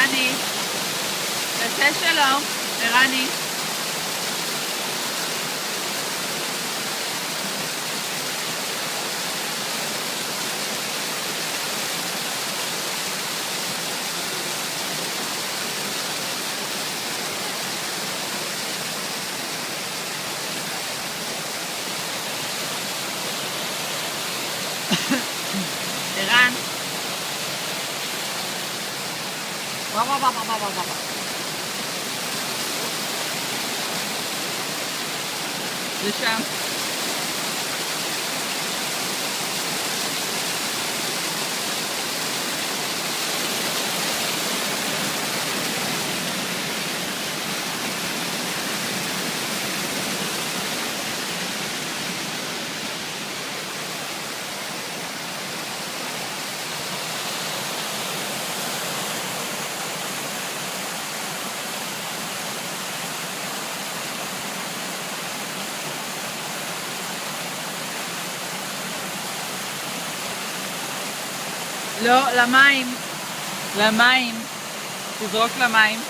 ערני, תעשה שלום, ערני. ערן. לשם. לא, למים. למים. תזרוק למים.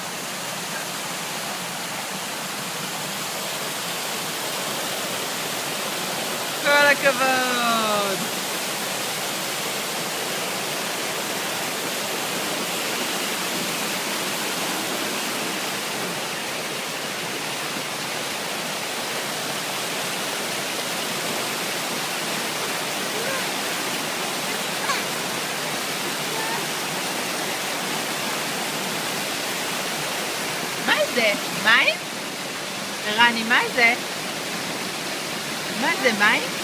כל הכבוד. מה זה? מים? ערני, מה זה? מה זה, מים?